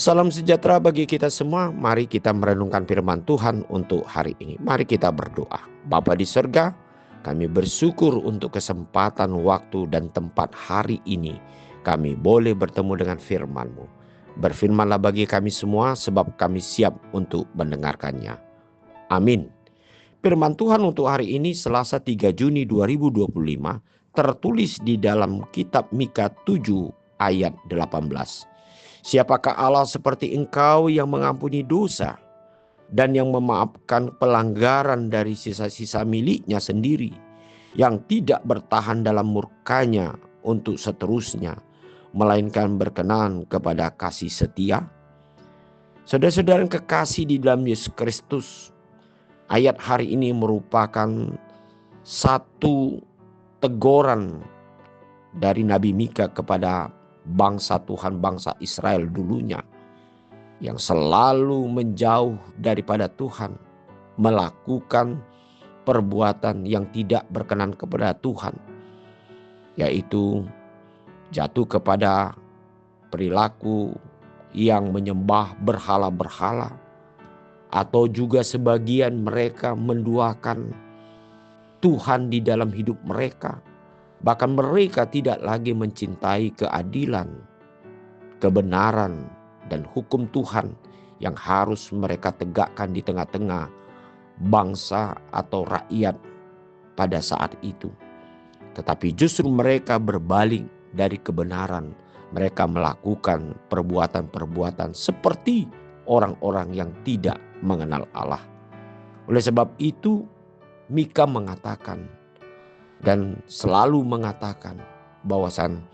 Salam sejahtera bagi kita semua. Mari kita merenungkan firman Tuhan untuk hari ini. Mari kita berdoa. Bapa di surga, kami bersyukur untuk kesempatan, waktu, dan tempat hari ini. Kami boleh bertemu dengan firman-Mu. Berfirmanlah bagi kami semua sebab kami siap untuk mendengarkannya. Amin. Firman Tuhan untuk hari ini Selasa 3 Juni 2025 tertulis di dalam kitab Mika 7 ayat 18. Siapakah Allah seperti Engkau yang mengampuni dosa dan yang memaafkan pelanggaran dari sisa-sisa miliknya sendiri, yang tidak bertahan dalam murkanya untuk seterusnya, melainkan berkenan kepada kasih setia. Saudara-saudara yang kekasih di dalam Yesus Kristus, ayat hari ini merupakan satu teguran dari Nabi Mika kepada bangsa Tuhan, bangsa Israel dulunya, yang selalu menjauh daripada Tuhan, melakukan perbuatan yang tidak berkenan kepada Tuhan, yaitu jatuh kepada perilaku yang menyembah berhala-berhala, atau juga sebagian mereka menduakan Tuhan di dalam hidup mereka. Bahkan mereka tidak lagi mencintai keadilan, kebenaran, dan hukum Tuhan yang harus mereka tegakkan di tengah-tengah bangsa atau rakyat pada saat itu. Tetapi justru mereka berbalik dari kebenaran. Mereka melakukan perbuatan-perbuatan seperti orang-orang yang tidak mengenal Allah. Oleh sebab itu, Mika mengatakan dan selalu mengatakan bahwasan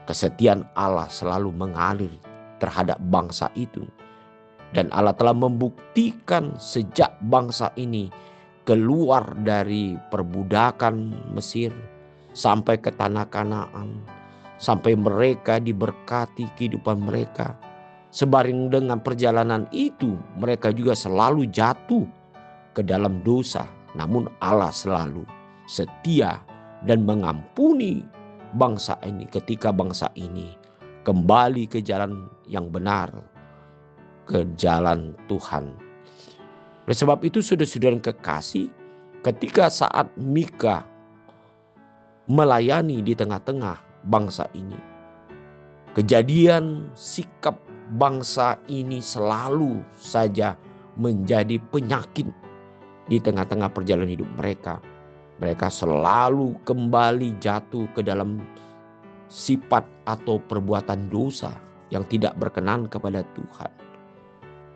kesetiaan Allah selalu mengalir terhadap bangsa itu. Dan Allah telah membuktikan sejak bangsa ini keluar dari perbudakan Mesir sampai ke tanah Kanaan, sampai mereka diberkati kehidupan mereka. Sebaring dengan perjalanan itu, mereka juga selalu jatuh ke dalam dosa. Namun Allah selalu setia dan mengampuni bangsa ini ketika bangsa ini kembali ke jalan yang benar, ke jalan Tuhan. Oleh sebab itu saudara-saudara yang kekasih, ketika saat Mika melayani di tengah-tengah bangsa ini, kejadian sikap bangsa ini selalu saja menjadi penyakit di tengah-tengah perjalanan hidup mereka. Mereka selalu kembali jatuh ke dalam sifat atau perbuatan dosa yang tidak berkenan kepada Tuhan.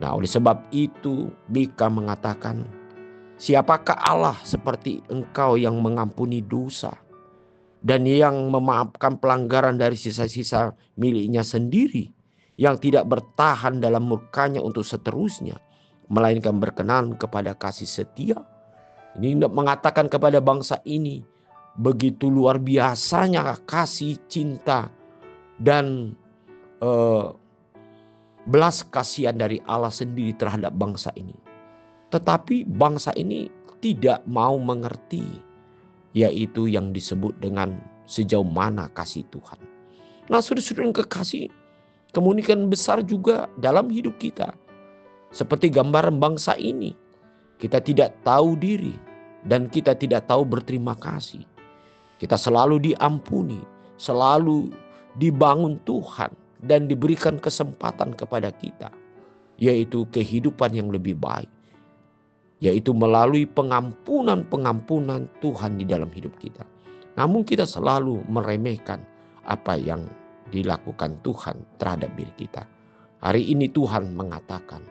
Nah, oleh sebab itu Mika mengatakan, siapakah Allah seperti Engkau yang mengampuni dosa dan yang memaafkan pelanggaran dari sisa-sisa miliknya sendiri, yang tidak bertahan dalam murkanya untuk seterusnya, melainkan berkenan kepada kasih setia. Ini mengatakan kepada bangsa ini, begitu luar biasanya kasih cinta dan belas kasihan dari Allah sendiri terhadap bangsa ini. Tetapi bangsa ini tidak mau mengerti, yaitu yang disebut dengan sejauh mana kasih Tuhan. Nah, saudara-saudara yang kekasih, kemungkinan besar juga dalam hidup kita seperti gambaran bangsa ini. Kita tidak tahu diri dan kita tidak tahu berterima kasih. Kita selalu diampuni, selalu dibangun Tuhan dan diberikan kesempatan kepada kita, yaitu kehidupan yang lebih baik, yaitu melalui pengampunan Tuhan di dalam hidup kita. Namun kita selalu meremehkan apa yang dilakukan Tuhan terhadap diri kita. Hari ini Tuhan mengatakan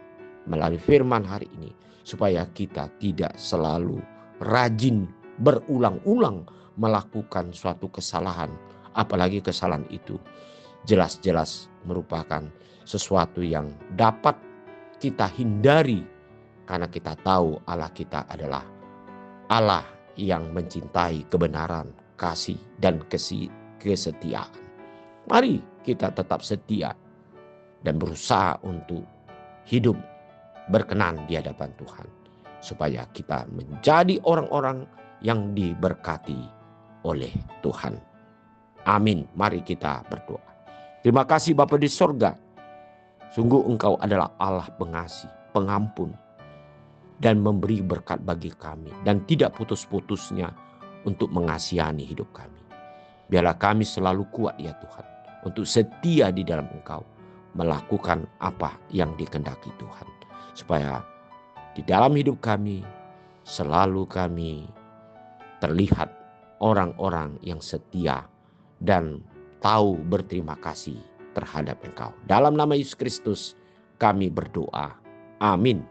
melalui firman hari ini, supaya kita tidak selalu rajin berulang-ulang melakukan suatu kesalahan. Apalagi kesalahan itu jelas-jelas merupakan sesuatu yang dapat kita hindari, karena kita tahu Allah kita adalah Allah yang mencintai kebenaran, kasih, dan kesetiaan. Mari kita tetap setia dan berusaha untuk hidup berkenan di hadapan Tuhan, supaya kita menjadi orang-orang yang diberkati oleh Tuhan. Amin. Mari kita berdoa. Terima kasih Bapa di sorga, Sungguh Engkau adalah Allah pengasih, pengampun, dan memberi berkat bagi kami, dan tidak putus-putusnya untuk mengasihani hidup kami. Biarlah kami selalu kuat ya Tuhan, untuk setia di dalam Engkau, melakukan apa yang dikehendaki Tuhan. Supaya di dalam hidup kami, selalu kami terlihat orang-orang yang setia dan tahu berterima kasih terhadap Engkau. Dalam nama Yesus Kristus kami berdoa. Amin.